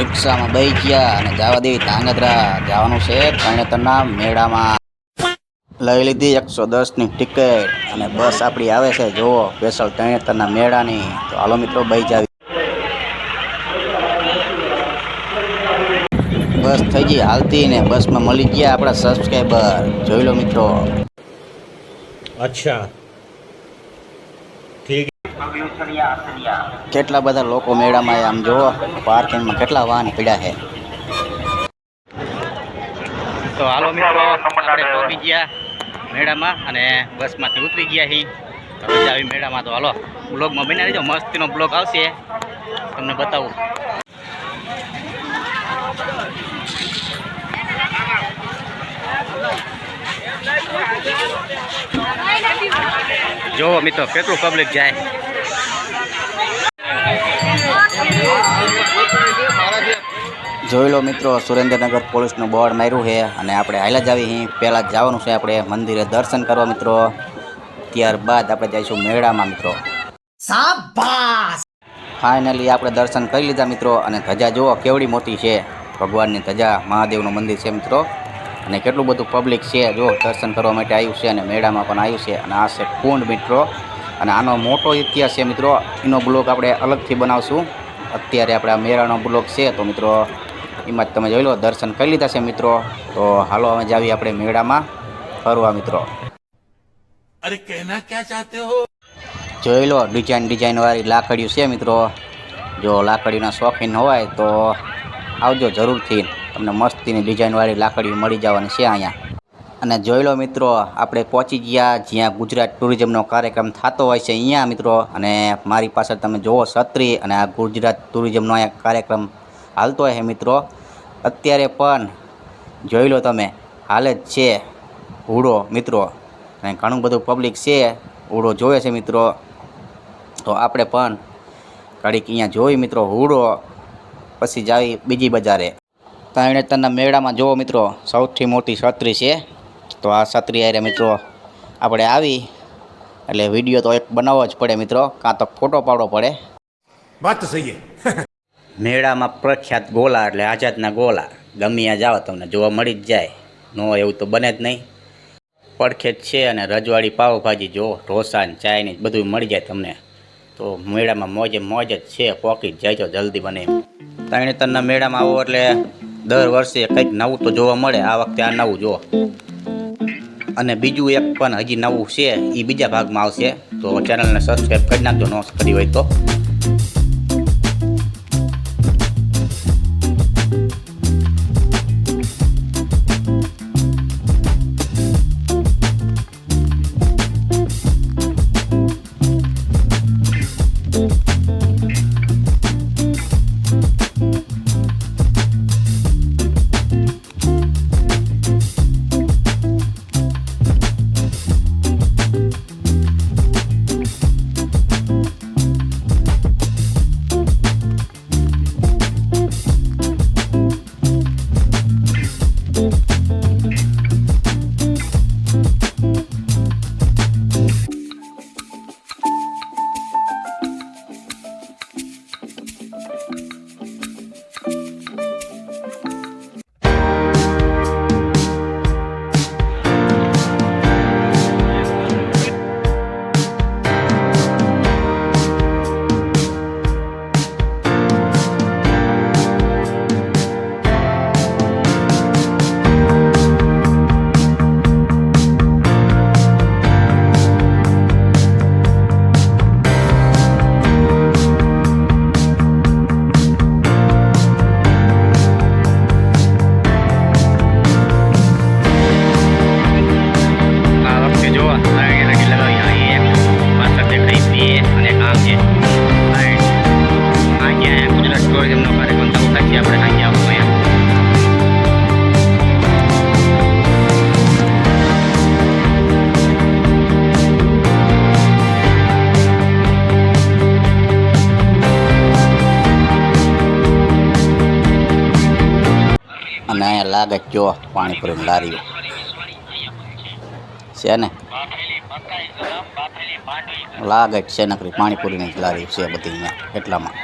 રિક્ષામાં બેસી ગયા અને જવા દેવી ધાંગધ્રા જવાનું છે તરણેતરના મેળામાં. લઈ લીધી 110ની ટિકિટ અને બસ આપણી આવે છે જુઓ સ્પેશિયલ તરણેતરના મેળાની. તો હાલો મિત્રો બેસી જાવી. બસ થઈ ગઈ હાલતી ને બસમાં મળી ગયા આપણા સબસ્ક્રાઈબર. જોઈ લો મિત્રો. અચ્છા ઠીક. કેટલા બધા લોકો મેળામાં આમ જુઓ પાર્કિંગમાં કેટલા વાહન પડ્યા છે. તો હાલો મિત્રો આપણે પહોંચી ગયા મેળામાં અને બસમાંથી ઉતરી ગયા અહીં. હવે આવી મેળામાં. તો હાલો બ્લોગમાં બની રહેજો, મસ્તીનો બ્લોગ આવશે તમને બતાવું. જોવો મિત્રો કેટલું પબ્લિક જાય. જોઈ લો મિત્રો સુરેન્દ્રનગર પોલીસનું બોર્ડ માર્યું છે અને આપણે હાલ્યા જ આવી અહીં. પહેલાં જ જવાનું છે આપણે મંદિરે દર્શન કરવા મિત્રો. ત્યારબાદ આપણે જઈશું મેળામાં મિત્રો. ફાઇનલી આપણે દર્શન કરી લીધા મિત્રો. અને ધજા જુઓ કેવડી મોટી છે, ભગવાનની ધજા, મહાદેવનું મંદિર છે મિત્રો. અને કેટલું બધું પબ્લિક છે જો દર્શન કરવા માટે આવ્યું છે અને મેળામાં પણ આવ્યું છે. અને આ છે કુંડ મિત્રો. અને આનો મોટો ઇતિહાસ છે મિત્રો. એનો બ્લોગ આપણે અલગથી બનાવશું. અત્યારે આપણે આ મેળાનો બ્લોગ છે તો મિત્રો એમાં જ તમે જોઈ લો. દર્શન કરી લીધા છે મિત્રો. તો હાલો હવે જાવી આપણે મેળામાં ફરવા મિત્રો. અરે કહેના ક્યા ચાહતે હો. જોઈ લો ડિઝાઇન વાળી લાકડીઓ છે મિત્રો. જો લાકડીના શોખીન હોય તો આવજો જરૂરથી. તમને મસ્તીની ડિઝાઇનવાળી લાકડીઓ મળી જવાની છે અહીંયા. અને જોઈ લો મિત્રો આપણે પહોંચી ગયા જ્યાં ગુજરાત ટુરિઝમનો કાર્યક્રમ થતો હોય છે અહીંયા મિત્રો. અને મારી પાસે તમે જુઓ છત્રી અને આ ગુજરાત ટુરિઝમનો અહીંયા કાર્યક્રમ હાલતો હોય છે મિત્રો. અત્યારે પણ જોઈ લો તમે હાલે જ છે હુડો મિત્રો. અને ઘણું બધું પબ્લિક છે હુડો જોવે છે મિત્રો. તો આપણે પણ ઘડીક અહીંયા જોઈ મિત્રો હુડો, પછી જાવી બીજી બજારે. તરણેતરના મેળામાં જુઓ મિત્રો સૌથી મોટી છત્રી છે. તો આ છત્રી આરે મિત્રો આપણે આવી એટલે વિડીયો તો એક બનાવવો જ પડે મિત્રો, કાં તો ફોટો પાડવો પડે. વાત તો સહી છે. મેળામાં પ્રખ્યાત ગોલા એટલે આઝાદના ગોલા ગમે ત્યાં જાઓ તમને જોવા મળી જ જાય. નો એવું તો બને જ નહીં. પડખે જ છે. અને રજવાડી પાવભાજી જો ઢોસા ને ચાય બધું મળી જાય તમને. તો મેળામાં મોજે મોજ જ છે. પોકી જ જાય જલ્દી બને. તરણેતરના મેળામાં આવો એટલે દર વર્ષે કંઈક નવું તો જોવા મળે. આ વખતે આ નવું જુઓ. અને બીજું એક પણ હજી નવું છે એ બીજા ભાગમાં આવશે. તો ચેનલને સબસ્ક્રાઈબ કરી નાખજો ન કરી હોય તો. અને અહીંયા લાગે જો પાણીપુરીની લારીઓ છે ને, લાગે છે નકરી પાણીપુરીની લારી છે બધી અહીંયા એટલામાં.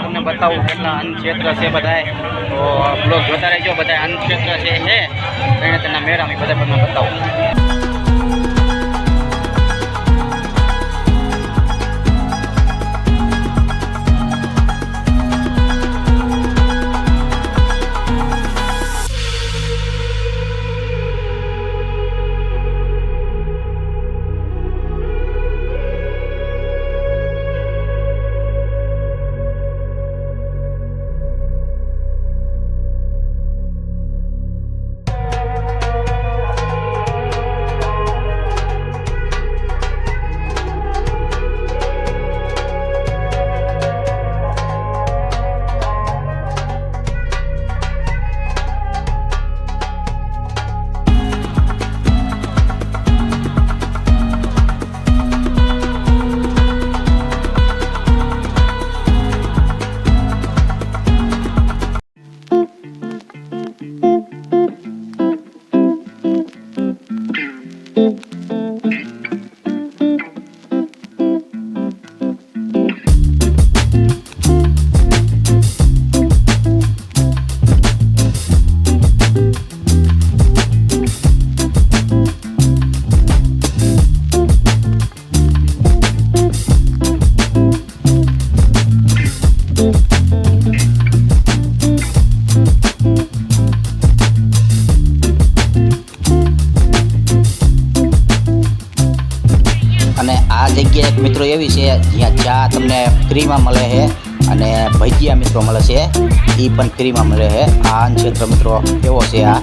તમને બતાવું કેટલા અન્ન ક્ષેત્ર છે બધાય. તો બ્લોગ જોતા રહેજો. બધા અન્ન ક્ષેત્ર છે એને તેના મેળામાં બધા તમને બતાવું. જગ્યા એક મિત્રો એવી છે જ્યાં ચા તમને ફ્રીમાં મળે છે અને ભજીયા મિત્રો મળે છે એ પણ ફ્રીમાં મળે છે. આ અન્ન ક્ષેત્ર મિત્રો કેવો છે આ.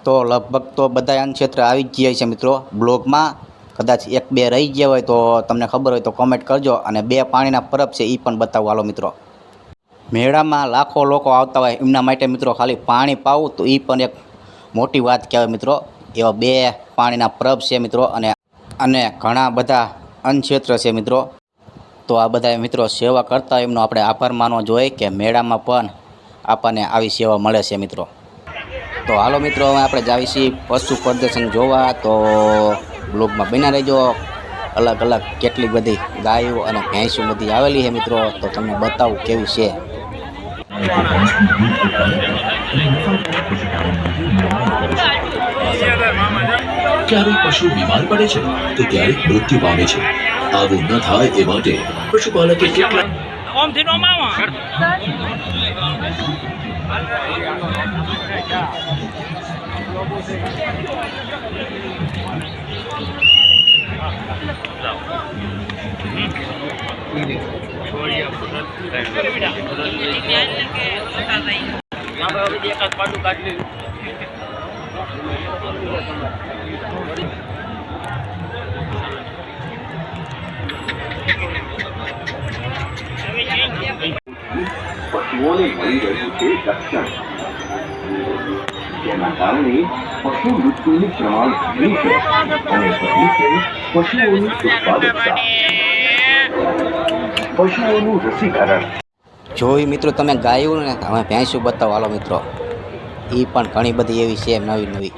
તો લગભગ તો બધા અન્ન ક્ષેત્ર આવી જ ગયા છે મિત્રો. બ્લોગમાં કદાચ એક બે રહી ગયા હોય તો તમને ખબર હોય તો કોમેન્ટ કરજો. અને બે પાણીના પરબ છે એ પણ બતાવો હાલો મિત્રો. મેળામાં લાખો લોકો આવતા હોય એમના માટે મિત્રો ખાલી પાણી પાવું તો એ પણ એક મોટી વાત કહેવાય મિત્રો. એવા બે પાણીના પરબ છે મિત્રો. અને ઘણા બધા અન્ન ક્ષેત્ર છે મિત્રો. તો આ બધા મિત્રો સેવા કરતા એમનો આપણે આભાર માનવો જોઈએ કે મેળામાં પણ આપણને આવી સેવા મળે છે મિત્રો. તો હાલો મિત્રો હવે આપણે જાવી છીએ પશુ પ્રદર્શન જોવા. તો બ્લોગમાં બન્યા રહેજો. અલગ અલગ કેટલી બધી ગાયો અને ભેંસો બધી આવેલી છે મિત્રો. તો તમને બતાવું કેવી છે. ક્યારેક પશુ બીમાર પડે છે તો ક્યારેક મૃત્યુ પામે છે. આવું ન થાય એ માટે પશુપાલકે કેટલા પશુઓને મળી રહ્યું છે રક્ષણ, જેના કારણે પશુ મૃત્યુનું પ્રમાણ ઘટ્યું છે અને વધ્યું છે પશુઓની ઉત્પાદકતા. પશુઓનું રસીકરણ. જોઈ મિત્રો તમે ગાયું ને હવે ભેંસું બતાવો હાલો મિત્રો. એ પણ ઘણી બધી એવી છે નવી નવી.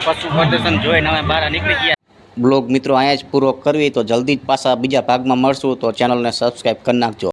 પશુ પ્રદર્શન જોઈને અમે બહાર નીકળી ગયા. બ્લોગ મિત્રો અહીંયા જ પૂરો કરવી તો જલ્દી જ પાછા બીજા ભાગમાં મળશું, તો ચેનલને સબસ્ક્રાઈબ કરી નાખજો.